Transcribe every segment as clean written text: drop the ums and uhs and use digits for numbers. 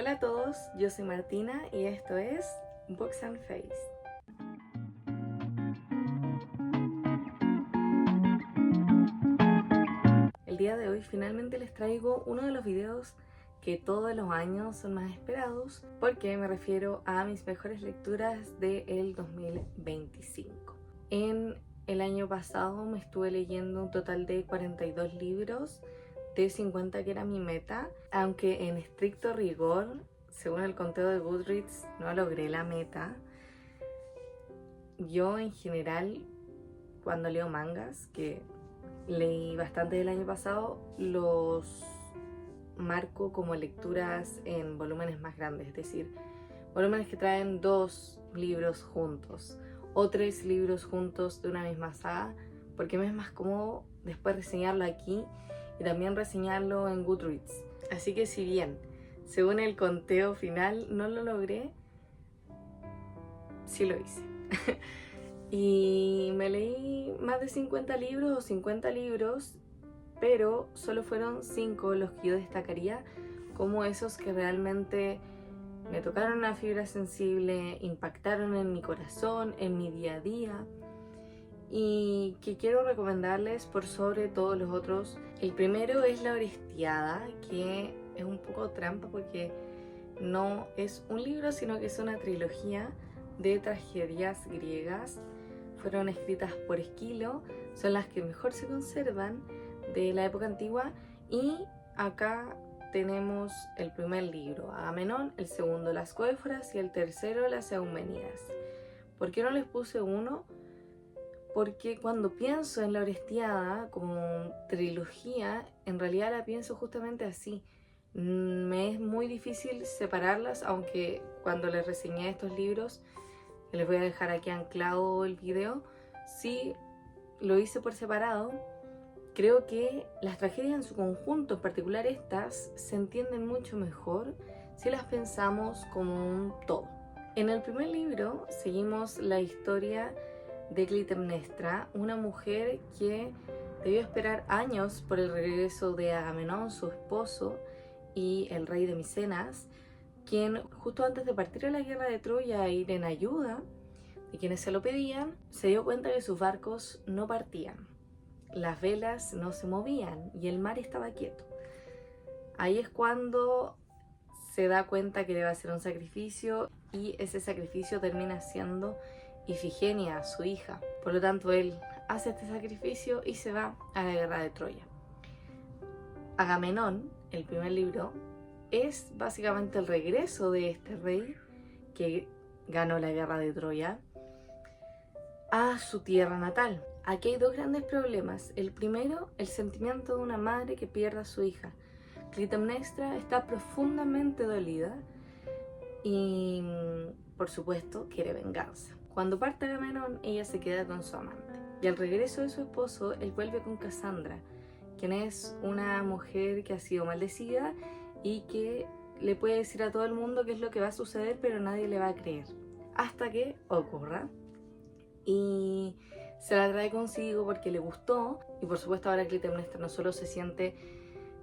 Hola a todos, yo soy Martina y esto es Books and Face. El día de hoy finalmente les traigo uno de los videos que todos los años son más esperados, porque me refiero a mis mejores lecturas del 2025. En el año pasado me estuve leyendo un total de 42 libros de 50 que era mi meta, aunque en estricto rigor, según el conteo de Goodreads, no logré la meta. Yo en general, cuando leo mangas, que leí bastante el año pasado, los marco como lecturas en volúmenes más grandes, es decir, volúmenes que traen 2 libros juntos o 3 libros juntos de una misma saga, porque me es más cómodo después reseñarlo aquí y también reseñarlo en Goodreads. Así que si bien, según el conteo final, no lo logré, sí lo hice. Y me leí más de 50 libros o 50 libros, pero solo fueron 5 los que yo destacaría como esos que realmente me tocaron una fibra sensible, impactaron en mi corazón, en mi día a día, y que quiero recomendarles por sobre todos los otros. El primero es La Orestiada, que es un poco trampa porque no es un libro, sino que es una trilogía de tragedias griegas. Fueron escritas por Esquilo, son las que mejor se conservan de la época antigua, y acá tenemos el primer libro, Agamenón, el segundo, Las Coéforas, y el tercero, Las Eumenidas. ¿Por qué no les puse uno? Porque cuando pienso en La Orestiada como trilogía, en realidad la pienso justamente así. Me es muy difícil separarlas, aunque cuando les reseñé estos libros, les voy a dejar aquí anclado el video, sí lo hice por separado. Creo que las tragedias en su conjunto, en particular estas, se entienden mucho mejor si las pensamos como un todo. En el primer libro seguimos la historia de Clitemnestra, una mujer que debió esperar años por el regreso de Agamenón, su esposo, y el rey de Micenas, quien justo antes de partir a la guerra de Troya e ir en ayuda de quienes se lo pedían, se dio cuenta que sus barcos no partían, las velas no se movían y el mar estaba quieto. Ahí es cuando se da cuenta que debe hacer un sacrificio, y ese sacrificio termina siendo Ifigenia, su hija. Por lo tanto, él hace este sacrificio y se va a la guerra de Troya. Agamenón, el primer libro, es básicamente el regreso de este rey que ganó la guerra de Troya a su tierra natal. Aquí hay 2 grandes problemas. El primero, el sentimiento de una madre que pierde a su hija. Clitemnestra está profundamente dolida y, por supuesto, quiere venganza. Cuando parte Agamenón, ella se queda con su amante. Y al regreso de su esposo, él vuelve con Casandra, quien es una mujer que ha sido maldecida y que le puede decir a todo el mundo qué es lo que va a suceder, pero nadie le va a creer. Hasta que ocurra. Y se la trae consigo porque le gustó, y por supuesto ahora Clitemnestra no solo se siente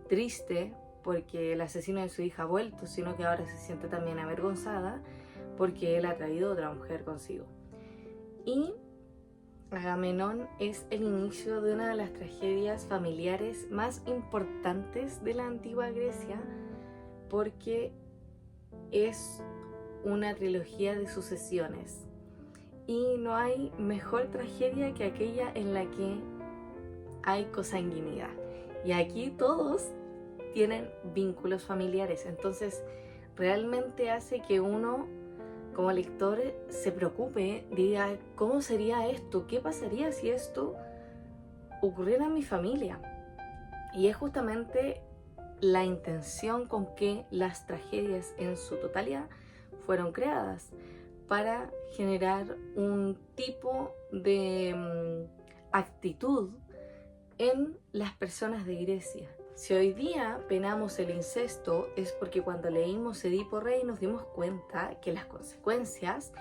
triste porque el asesino de su hija ha vuelto, sino que ahora se siente también avergonzada porque él ha traído otra mujer consigo. Y Agamenón es el inicio de una de las tragedias familiares más importantes de la antigua Grecia, porque es una trilogía de sucesiones. Y no hay mejor tragedia que aquella en la que hay consanguinidad. Y aquí todos tienen vínculos familiares. Entonces, realmente hace que uno, como lector, se preocupe, diga, ¿cómo sería esto? ¿Qué pasaría si esto ocurriera en mi familia? Y es justamente la intención con que las tragedias en su totalidad fueron creadas, para generar un tipo de actitud en las personas de Grecia. Si hoy día penamos el incesto, es porque cuando leímos Edipo Rey nos dimos cuenta que las consecuencias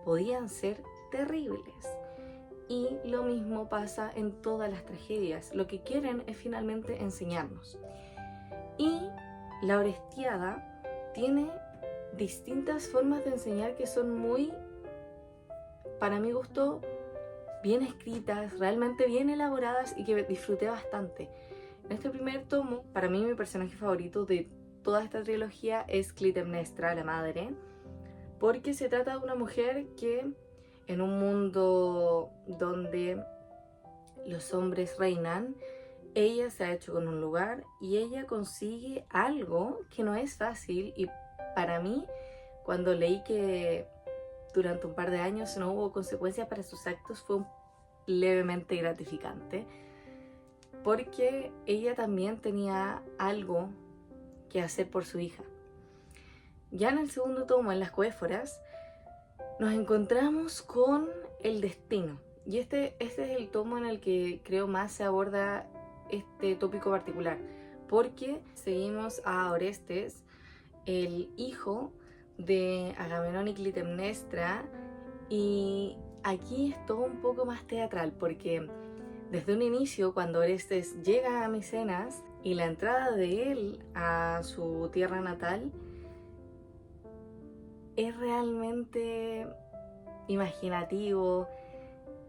podían ser terribles. Y lo mismo pasa en todas las tragedias. Lo que quieren es finalmente enseñarnos. Y La Orestiada tiene distintas formas de enseñar que son muy, para mi gusto, bien escritas, realmente bien elaboradas y que disfruté bastante. En este primer tomo, para mí mi personaje favorito de toda esta trilogía es Clitemnestra, la madre, porque se trata de una mujer que en un mundo donde los hombres reinan, ella se ha hecho con un lugar y ella consigue algo que no es fácil, y para mí, cuando leí que durante un par de años no hubo consecuencias para sus actos, fue levemente gratificante, porque ella también tenía algo que hacer por su hija. Ya en el segundo tomo, en Las Coéforas, nos encontramos con el destino. Y este es el tomo en el que creo más se aborda este tópico particular, porque seguimos a Orestes, el hijo de Agamenón y Clitemnestra, y aquí es todo un poco más teatral, porque desde un inicio, cuando Orestes llega a Micenas y la entrada de él a su tierra natal, es realmente imaginativo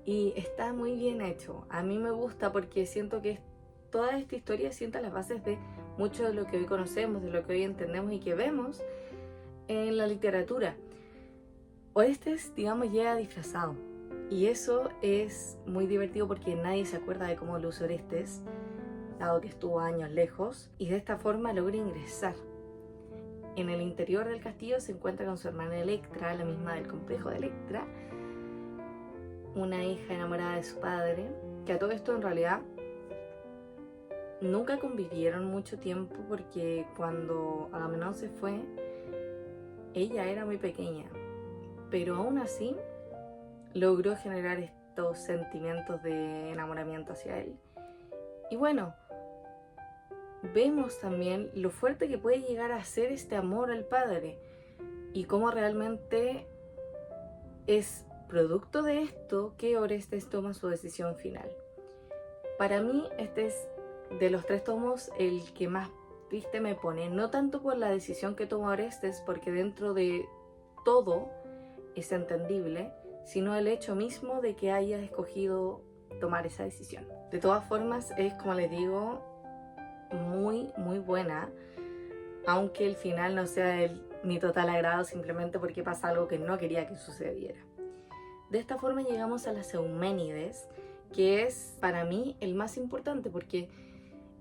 y está muy bien hecho. A mí me gusta porque siento que toda esta historia sienta las bases de mucho de lo que hoy conocemos, de lo que hoy entendemos y que vemos en la literatura. Orestes, digamos, llega disfrazado, y eso es muy divertido porque nadie se acuerda de cómo luce Orestes, dado que estuvo años lejos, y de esta forma logra ingresar. En el interior del castillo se encuentra con su hermana Electra, la misma del complejo de Electra, una hija enamorada de su padre, que a todo esto en realidad nunca convivieron mucho tiempo, porque cuando Agamenón se fue, ella era muy pequeña, pero aún así logró generar estos sentimientos de enamoramiento hacia él. Y bueno, vemos también lo fuerte que puede llegar a ser este amor al padre y cómo realmente es producto de esto que Orestes toma su decisión final. Para mí este es, de los tres tomos, el que más triste me pone, no tanto por la decisión que toma Orestes, porque dentro de todo es entendible, sino el hecho mismo de que haya escogido tomar esa decisión. De todas formas, es, como les digo, muy buena, aunque el final no sea de mi total agrado, simplemente porque pasa algo que no quería que sucediera. De esta forma llegamos a las Euménides, que es para mí el más importante, porque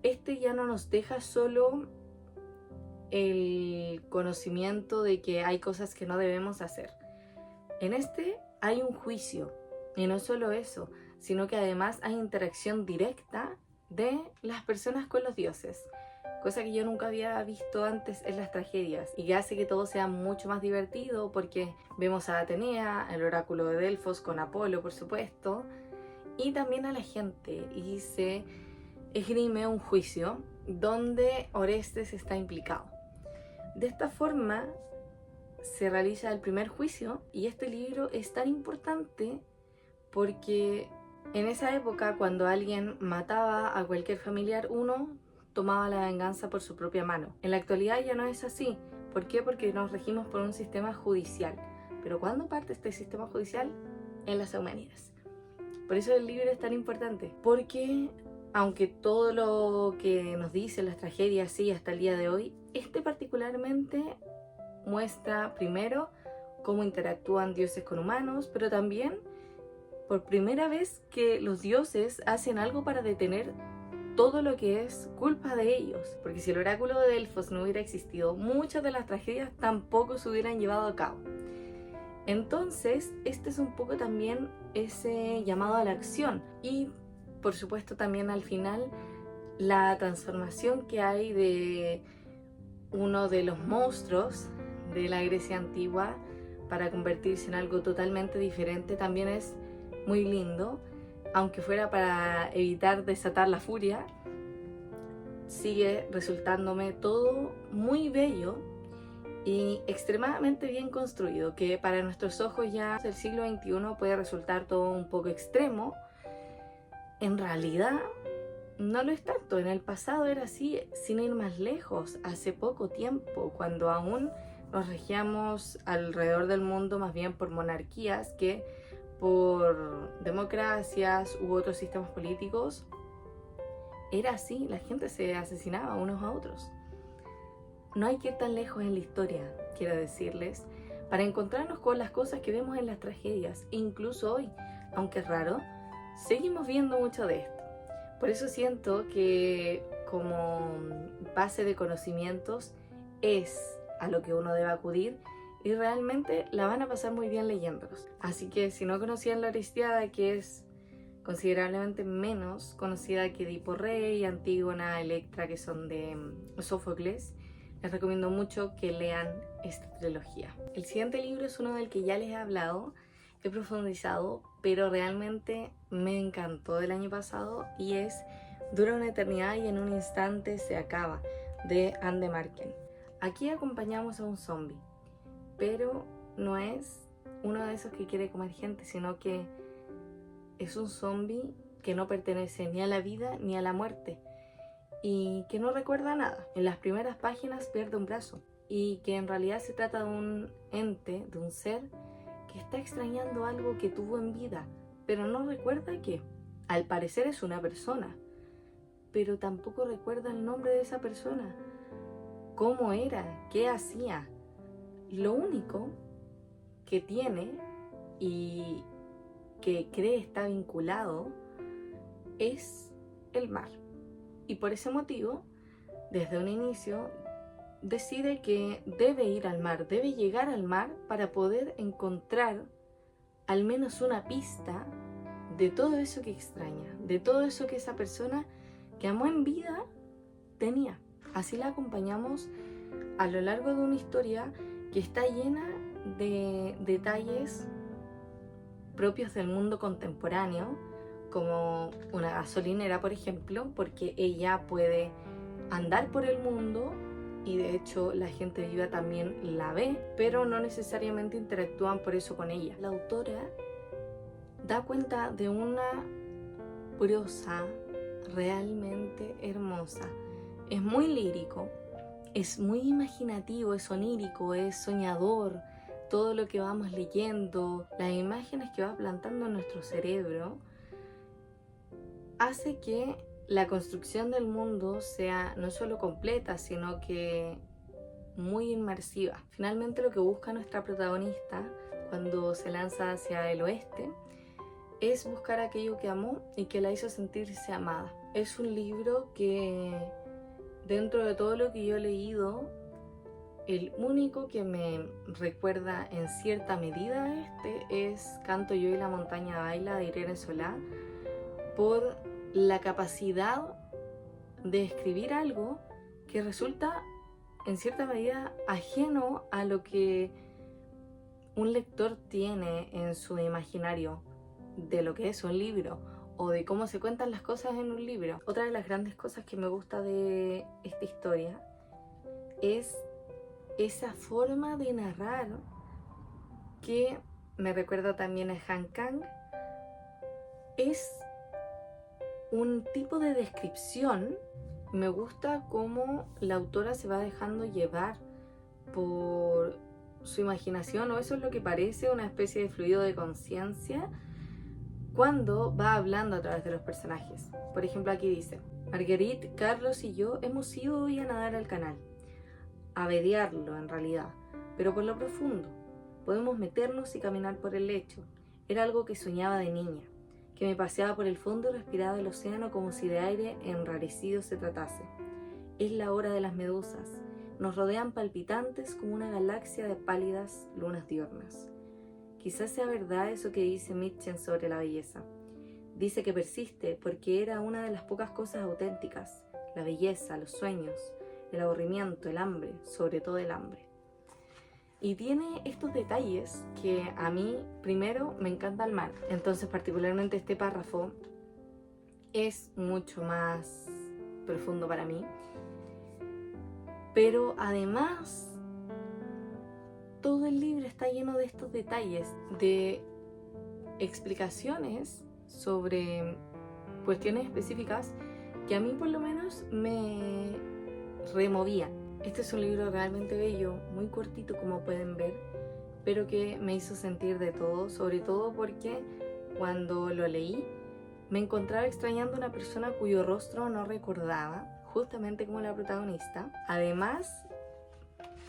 este ya no nos deja solo el conocimiento de que hay cosas que no debemos hacer. En este hay un juicio, y no solo eso, sino que además hay interacción directa de las personas con los dioses, cosa que yo nunca había visto antes en las tragedias, y que hace que todo sea mucho más divertido, porque vemos a Atenea, el oráculo de Delfos con Apolo, por supuesto, y también a la gente, y se esgrime un juicio donde Orestes está implicado. De esta forma se realiza el primer juicio, y este libro es tan importante porque en esa época, cuando alguien mataba a cualquier familiar, uno tomaba la venganza por su propia mano. En la actualidad ya no es así. ¿Por qué? Porque nos regimos por un sistema judicial. Pero ¿cuándo parte este sistema judicial? En las Euménides. Por eso el libro es tan importante, porque aunque todo lo que nos dicen las tragedias sí hasta el día de hoy, este particularmente muestra primero cómo interactúan dioses con humanos, pero también por primera vez que los dioses hacen algo para detener todo lo que es culpa de ellos, porque si el oráculo de Delfos no hubiera existido, muchas de las tragedias tampoco se hubieran llevado a cabo. Entonces, este es un poco también ese llamado a la acción, y por supuesto también al final la transformación que hay de uno de los monstruos de la Grecia antigua para convertirse en algo totalmente diferente también es muy lindo. Aunque fuera para evitar desatar la furia, sigue resultándome todo muy bello y extremadamente bien construido, que para nuestros ojos ya del siglo XXI puede resultar todo un poco extremo. En realidad no lo es tanto. En el pasado era así, sin ir más lejos, hace poco tiempo, cuando aún nos regíamos alrededor del mundo más bien por monarquías que por democracias u otros sistemas políticos. Era así, la gente se asesinaba unos a otros. No hay que ir tan lejos en la historia, quiero decirles, para encontrarnos con las cosas que vemos en las tragedias. E incluso hoy, aunque es raro, seguimos viendo mucho de esto. Por eso siento que como base de conocimientos es a lo que uno debe acudir y realmente la van a pasar muy bien leyéndolos. Así que si no conocían la Hestíada, que es considerablemente menos conocida que Edipo Rey, Antígona, Electra, que son de Sófocles, les recomiendo mucho que lean esta trilogía. El siguiente libro es uno del que ya les he hablado, he profundizado, pero realmente me encantó del año pasado, y es Dura una eternidad y en un instante se acaba, de Ann de Marken. Aquí acompañamos a un zombie, pero no es uno de esos que quiere comer gente, sino que es un zombie que no pertenece ni a la vida ni a la muerte y que no recuerda nada. En las primeras páginas pierde un brazo y que en realidad se trata de un ente, de un ser que está extrañando algo que tuvo en vida, pero no recuerda qué. Al parecer es una persona, pero tampoco recuerda el nombre de esa persona, cómo era, qué hacía. Lo único que tiene y que cree está vinculado es el mar. Y por ese motivo, desde un inicio, decide que debe ir al mar, debe llegar al mar para poder encontrar al menos una pista de todo eso que extraña, de todo eso que esa persona que amó en vida tenía. Así la acompañamos a lo largo de una historia que está llena de detalles propios del mundo contemporáneo, como una gasolinera, por ejemplo, porque ella puede andar por el mundo y de hecho la gente viva también la ve, pero no necesariamente interactúan por eso con ella. La autora da cuenta de una prosa realmente hermosa. Es muy lírico, es muy imaginativo, es onírico, es soñador. Todo lo que vamos leyendo, las imágenes que va plantando en nuestro cerebro, hace que la construcción del mundo sea no solo completa, sino que muy inmersiva. Finalmente, lo que busca nuestra protagonista cuando se lanza hacia el oeste es buscar aquello que amó y que la hizo sentirse amada. Es un libro que, dentro de todo lo que yo he leído, el único que me recuerda en cierta medida a este es Canto yo y la montaña baila, de Irene Solá, por la capacidad de escribir algo que resulta en cierta medida ajeno a lo que un lector tiene en su imaginario de lo que es un libro o de cómo se cuentan las cosas en un libro. Otra de las grandes cosas que me gusta de esta historia es esa forma de narrar que me recuerda también a Han Kang. Es un tipo de descripción. Me gusta cómo la autora se va dejando llevar por su imaginación, o eso es lo que parece una especie de fluido de conciencia cuando va hablando a través de los personajes. Por ejemplo, aquí dice: Marguerite, Carlos y yo hemos ido hoy a nadar al canal, a vedearlo en realidad, pero por lo profundo. Podemos meternos y caminar por el lecho. Era algo que soñaba de niña, que me paseaba por el fondo y respiraba el océano como si de aire enrarecido se tratase. Es la hora de las medusas. Nos rodean palpitantes como una galaxia de pálidas lunas diurnas. Quizás sea verdad eso que dice Mitchen sobre la belleza. Dice que persiste porque era una de las pocas cosas auténticas: la belleza, los sueños, el aburrimiento, el hambre, sobre todo el hambre. Y tiene estos detalles que a mí, primero, me encanta el mar. Entonces, particularmente este párrafo es mucho más profundo para mí. Pero además, todo el libro está lleno de estos detalles, de explicaciones sobre cuestiones específicas que a mí por lo menos me removía. Este es un libro realmente bello, muy cortito como pueden ver, pero que me hizo sentir de todo, sobre todo porque cuando lo leí me encontraba extrañando a una persona cuyo rostro no recordaba, justamente como la protagonista. Además,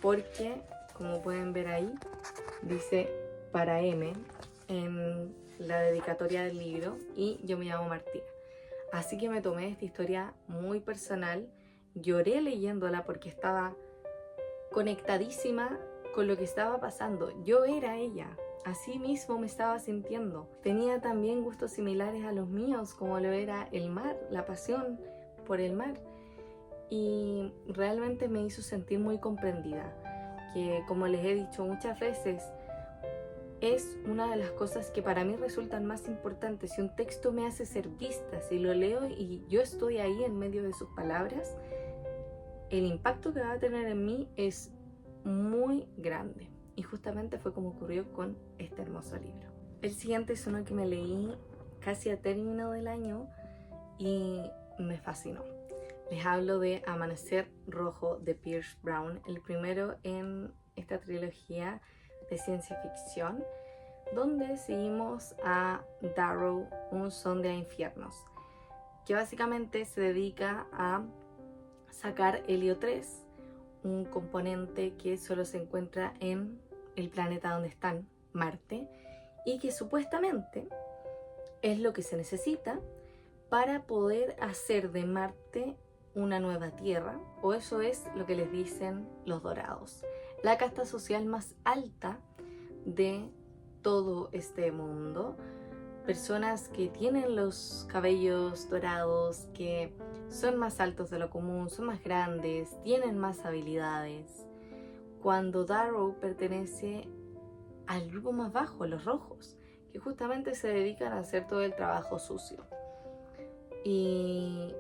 porque, como pueden ver ahí, dice para M en la dedicatoria del libro y yo me llamo Martina. Así que me tomé esta historia muy personal, lloré leyéndola porque estaba conectadísima con lo que estaba pasando. Yo era ella, así mismo me estaba sintiendo. Tenía también gustos similares a los míos, como lo era el mar, la pasión por el mar. Y realmente me hizo sentir muy comprendida, que como les he dicho muchas veces, es una de las cosas que para mí resultan más importantes. Si un texto me hace ser vista, si lo leo y yo estoy ahí en medio de sus palabras, el impacto que va a tener en mí es muy grande. Y justamente fue como ocurrió con este hermoso libro. El siguiente es uno que me leí casi a término del año y me fascinó. Les hablo de Amanecer Rojo de Pierce Brown, el primero en esta trilogía de ciencia ficción, donde seguimos a Darrow, un sonde a infiernos, que básicamente se dedica a sacar helio 3, un componente que solo se encuentra en el planeta donde están, Marte, y que supuestamente es lo que se necesita para poder hacer de Marte una nueva tierra, o eso es lo que les dicen los dorados, la casta social más alta de todo este mundo. Personas que tienen los cabellos dorados, que son más altos de lo común, son más grandes, tienen más habilidades. Cuando Darrow pertenece al grupo más bajo, los rojos, que justamente se dedican a hacer todo el trabajo sucio y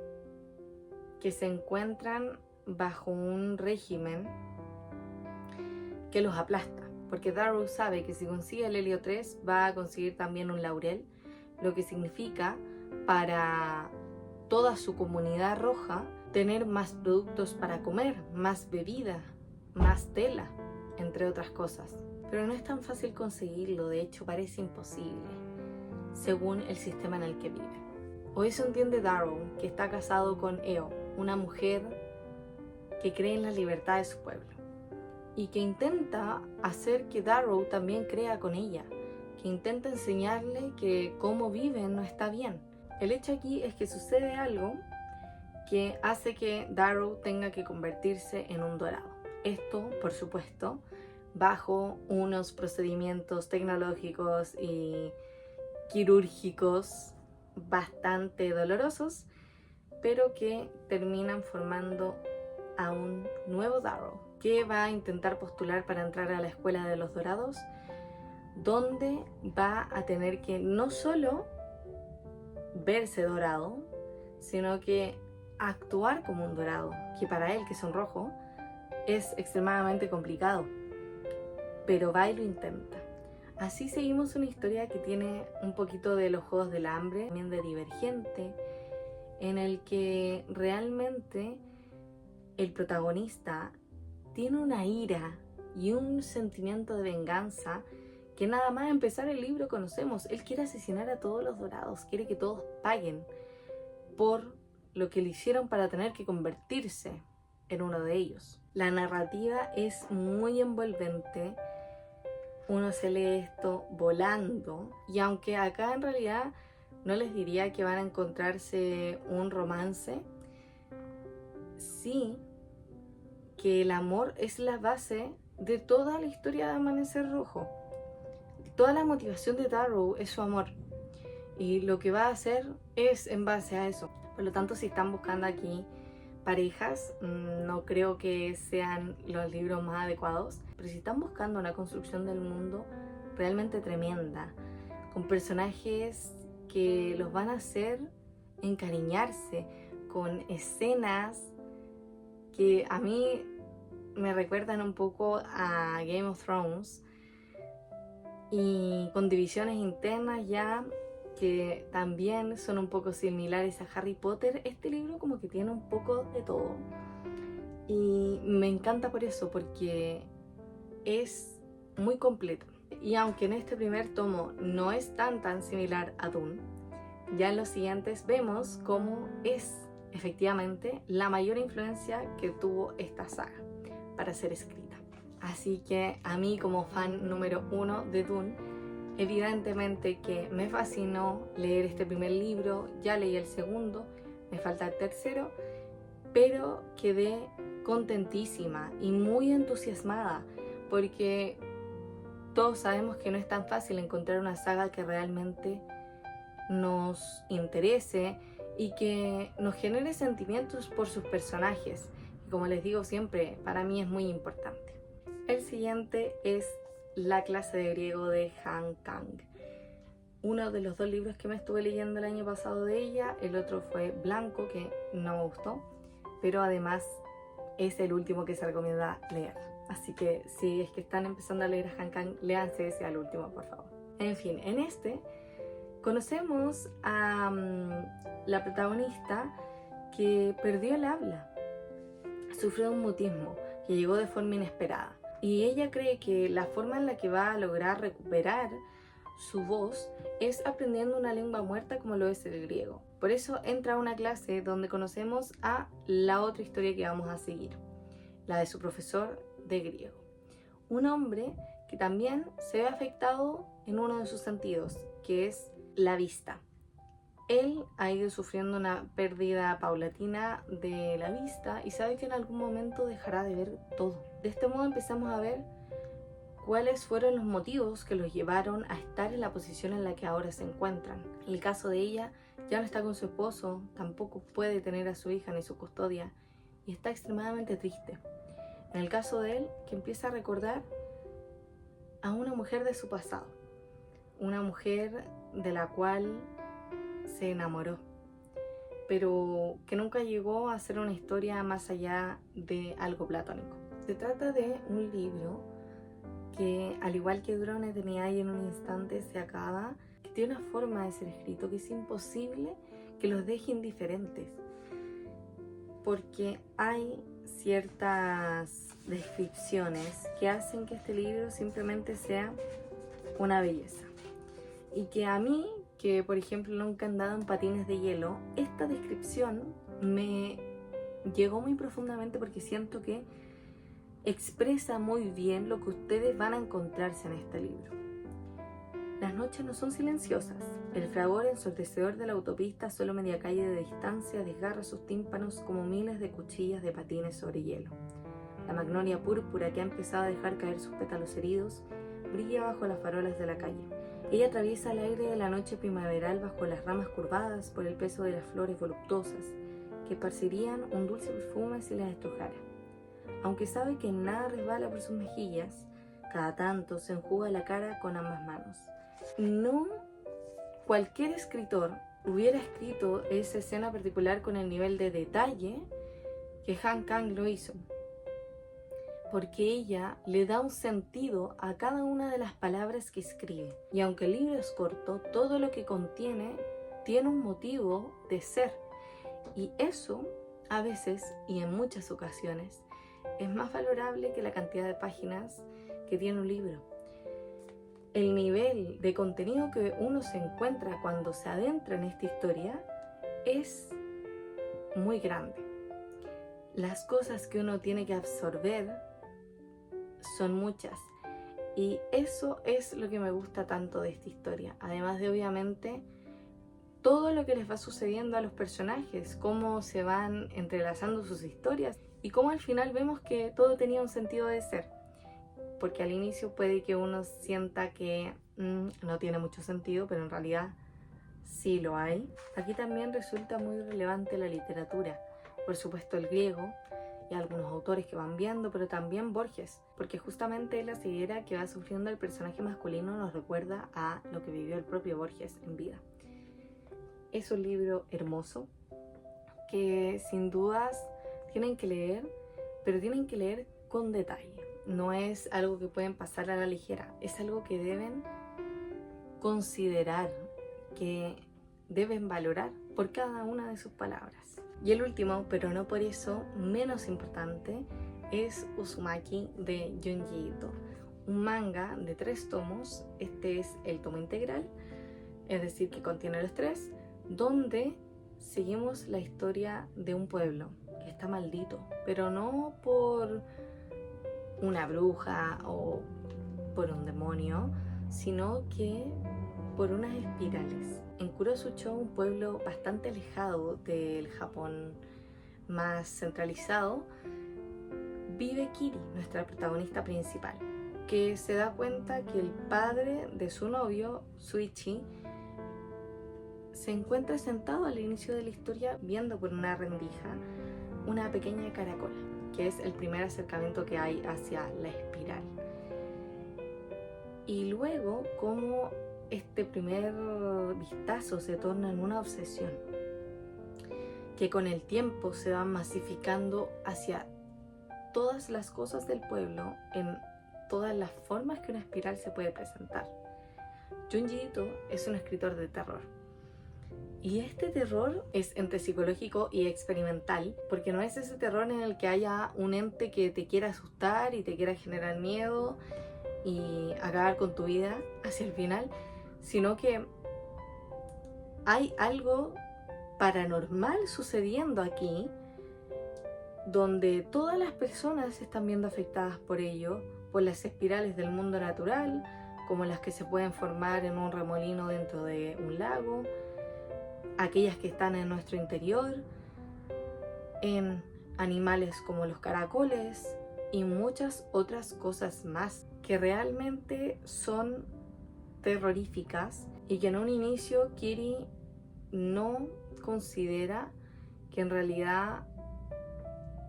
que se encuentran bajo un régimen que los aplasta, porque Darrow sabe que si consigue el helio 3 va a conseguir también un laurel, lo que significa para toda su comunidad roja tener más productos para comer, más bebida, más tela, entre otras cosas. Pero no es tan fácil conseguirlo, de hecho parece imposible, según el sistema en el que vive. O eso entiende Darrow, que está casado con Eo, una mujer que cree en la libertad de su pueblo y que intenta hacer que Darrow también crea con ella, que intenta enseñarle que cómo viven no está bien. El hecho aquí es que sucede algo que hace que Darrow tenga que convertirse en un dorado. Esto, por supuesto, bajo unos procedimientos tecnológicos y quirúrgicos bastante dolorosos, pero que terminan formando a un nuevo Darrow, que va a intentar postular para entrar a la Escuela de los Dorados, donde va a tener que no solo verse dorado, sino que actuar como un dorado, que para él, que es un rojo, es extremadamente complicado, pero va y lo intenta. Así seguimos una historia que tiene un poquito de los Juegos del Hambre, también de Divergente, en el que realmente el protagonista tiene una ira y un sentimiento de venganza que nada más empezar el libro conocemos. Él quiere asesinar a todos los dorados, quiere que todos paguen por lo que le hicieron para tener que convertirse en uno de ellos. La narrativa es muy envolvente, uno se lee esto volando, y aunque acá en realidad no les diría que van a encontrarse un romance, sí que el amor es la base de toda la historia de Amanecer Rojo. Toda la motivación de Darrow es su amor y lo que va a hacer es en base a eso. Por lo tanto, si están buscando aquí parejas, no creo que sean los libros más adecuados, pero si están buscando una construcción del mundo realmente tremenda, con personajes que los van a hacer encariñarse, con escenas que a mí me recuerdan un poco a Game of Thrones, y con divisiones internas ya que también son un poco similares a Harry Potter, este libro como que tiene un poco de todo. Y me encanta por eso, porque es muy completo. Y aunque en este primer tomo no es tan similar a Dune, ya en los siguientes vemos cómo es efectivamente la mayor influencia que tuvo esta saga para ser escrita. Así que a mí, como fan número 1 de Dune, evidentemente que me fascinó leer este primer libro, ya leí el segundo, me falta el tercero, pero quedé contentísima y muy entusiasmada porque todos sabemos que no es tan fácil encontrar una saga que realmente nos interese y que nos genere sentimientos por sus personajes. Y como les digo siempre, para mí es muy importante. El siguiente es La clase de griego de Han Kang. Uno de los 2 libros que me estuve leyendo el año pasado de ella, el otro fue Blanco, que no me gustó, pero además es el último que se recomienda leer. Así que si es que están empezando a leer a Han Kang, léanse ese al último, por favor. En fin, en este conocemos a la protagonista que perdió el habla, sufrió un mutismo que llegó de forma inesperada. Y ella cree que la forma en la que va a lograr recuperar su voz es aprendiendo una lengua muerta como lo es el griego. Por eso entra a una clase donde conocemos a la otra historia que vamos a seguir, la de su profesor de griego. Un hombre que también se ve afectado en uno de sus sentidos, que es la vista. Él ha ido sufriendo una pérdida paulatina de la vista y sabe que en algún momento dejará de ver todo. De este modo empezamos a ver cuáles fueron los motivos que los llevaron a estar en la posición en la que ahora se encuentran. En el caso de ella, ya no está con su esposo, tampoco puede tener a su hija ni su custodia y está extremadamente triste. En el caso de él, que empieza a recordar a una mujer de su pasado, una mujer de la cual se enamoró, pero que nunca llegó a ser una historia más allá de algo platónico. Se trata de un libro que, al igual que dura una eternidad y en un instante se acaba, que tiene una forma de ser escrito que es imposible que los deje indiferentes, porque hay ciertas descripciones que hacen que este libro simplemente sea una belleza. Y que a mí, que por ejemplo nunca he andado en patines de hielo, esta descripción me llegó muy profundamente porque siento que expresa muy bien lo que ustedes van a encontrarse en este libro. Las noches no son silenciosas. El fragor ensordecedor de la autopista, solo media calle de distancia, desgarra sus tímpanos como miles de cuchillas de patines sobre hielo. La magnolia púrpura, que ha empezado a dejar caer sus pétalos heridos, brilla bajo las farolas de la calle. Ella atraviesa el aire de la noche primaveral bajo las ramas curvadas por el peso de las flores voluptuosas, que esparcirían un dulce perfume si las estrujara. Aunque sabe que nada resbala por sus mejillas, cada tanto se enjuga la cara con ambas manos. No cualquier escritor hubiera escrito esa escena particular con el nivel de detalle que Han Kang lo hizo, porque ella le da un sentido a cada una de las palabras que escribe. Y aunque el libro es corto, todo lo que contiene tiene un motivo de ser. Y eso, a veces y en muchas ocasiones, es más valorable que la cantidad de páginas que tiene un libro. El nivel de contenido que uno se encuentra cuando se adentra en esta historia es muy grande. Las cosas que uno tiene que absorber son muchas, y eso es lo que me gusta tanto de esta historia, además de obviamente todo lo que les va sucediendo a los personajes, cómo se van entrelazando sus historias y cómo al final vemos que todo tenía un sentido de ser, porque al inicio puede que uno sienta que no tiene mucho sentido, pero en realidad sí lo hay. Aquí también resulta muy relevante la literatura, por supuesto el griego y algunos autores que van viendo, pero también Borges, porque justamente la ceguera que va sufriendo el personaje masculino nos recuerda a lo que vivió el propio Borges en vida. Es un libro hermoso que sin dudas tienen que leer, pero tienen que leer con detalle. No es algo que pueden pasar a la ligera, es algo que deben considerar que deben valorar por cada una de sus palabras. Y el último, pero no por eso menos importante, es Uzumaki de Junji Ito, un manga de 3 tomos. Este es el tomo integral, es decir, que contiene los 3, donde seguimos la historia de un pueblo que está maldito, pero no por una bruja o por un demonio, sino que por unas espirales. En Kurosucho, un pueblo bastante alejado del Japón más centralizado, vive Kiri, nuestra protagonista principal, que se da cuenta que el padre de su novio, Suichi, se encuentra sentado al inicio de la historia viendo por una rendija una pequeña caracola, que es el primer acercamiento que hay hacia la espiral. Y luego cómo este primer vistazo se torna en una obsesión, que con el tiempo se va masificando hacia todas las cosas del pueblo, en todas las formas que una espiral se puede presentar. Junji Ito es un escritor de terror. Y este terror es entre psicológico y experimental, porque no es ese terror en el que haya un ente que te quiera asustar y te quiera generar miedo y acabar con tu vida hacia el final, sino que hay algo paranormal sucediendo aquí, donde todas las personas se están viendo afectadas por ello, por las espirales del mundo natural, como las que se pueden formar en un remolino dentro de un lago, aquellas que están en nuestro interior, en animales como los caracoles y muchas otras cosas más que realmente son terroríficas y que en un inicio Kiri no considera que en realidad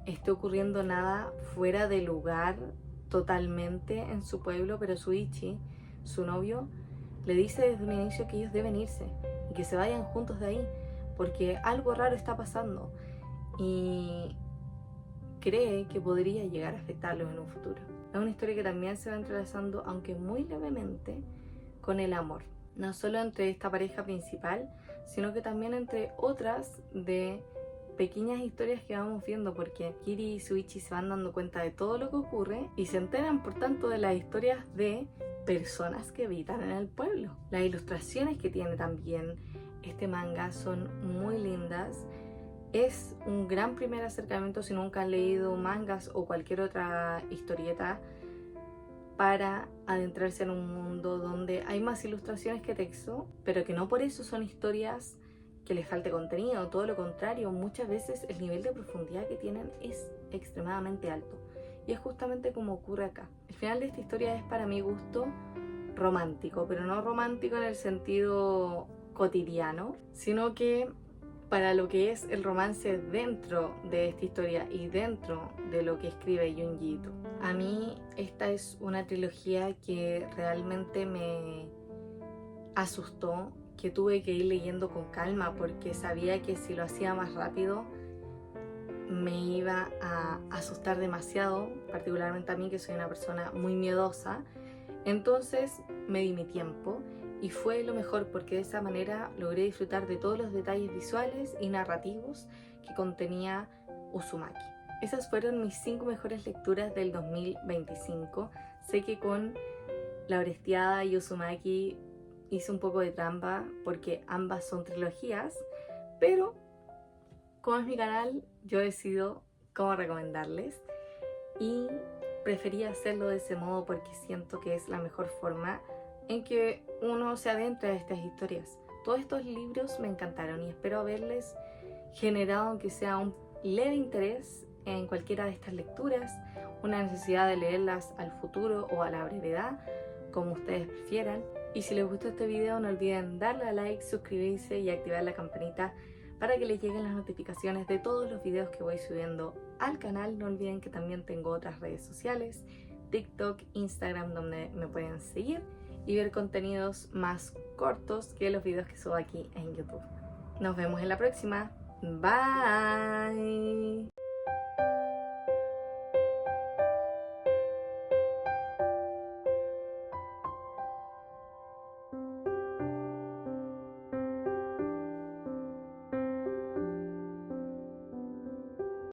esté ocurriendo nada fuera de lugar totalmente en su pueblo, pero Suichi, su novio, le dice desde un inicio que ellos deben irse y que se vayan juntos de ahí, porque algo raro está pasando y cree que podría llegar a afectarlos en un futuro. Es una historia que también se va entrelazando, aunque muy levemente, con el amor, no solo entre esta pareja principal, sino que también entre otras de pequeñas historias que vamos viendo, porque Kiri y Suichi se van dando cuenta de todo lo que ocurre y se enteran por tanto de las historias de personas que habitan en el pueblo. Las ilustraciones que tiene también este manga son muy lindas. Es un gran primer acercamiento si nunca han leído mangas o cualquier otra historieta, para adentrarse en un mundo donde hay más ilustraciones que texto, pero que no por eso son historias que les falte contenido, todo lo contrario, muchas veces el nivel de profundidad que tienen es extremadamente alto. Y es justamente como ocurre acá. El final de esta historia es, para mi gusto, romántico, pero no romántico en el sentido cotidiano, sino que para lo que es el romance dentro de esta historia y dentro de lo que escribe Junji Ito. A mí esta es una trilogía que realmente me asustó, que tuve que ir leyendo con calma porque sabía que si lo hacía más rápido me iba a asustar demasiado, particularmente a mí que soy una persona muy miedosa. Entonces me di mi tiempo y fue lo mejor, porque de esa manera logré disfrutar de todos los detalles visuales y narrativos que contenía Uzumaki. Esas fueron mis 5 mejores lecturas del 2025. Sé que con La Orestiada y Uzumaki hice un poco de trampa porque ambas son trilogías, pero como es mi canal, yo decido cómo recomendarles y preferí hacerlo de ese modo porque siento que es la mejor forma en que uno se adentra a estas historias. Todos estos libros me encantaron y espero haberles generado, aunque sea un leve interés en cualquiera de estas lecturas, una necesidad de leerlas al futuro o a la brevedad, como ustedes prefieran. Y si les gustó este video, no olviden darle a like, suscribirse y activar la campanita para que les lleguen las notificaciones de todos los videos que voy subiendo al canal. No olviden que también tengo otras redes sociales, TikTok, Instagram, donde me pueden seguir y ver contenidos más cortos que los videos que subo aquí en YouTube. Nos vemos en la próxima. Bye.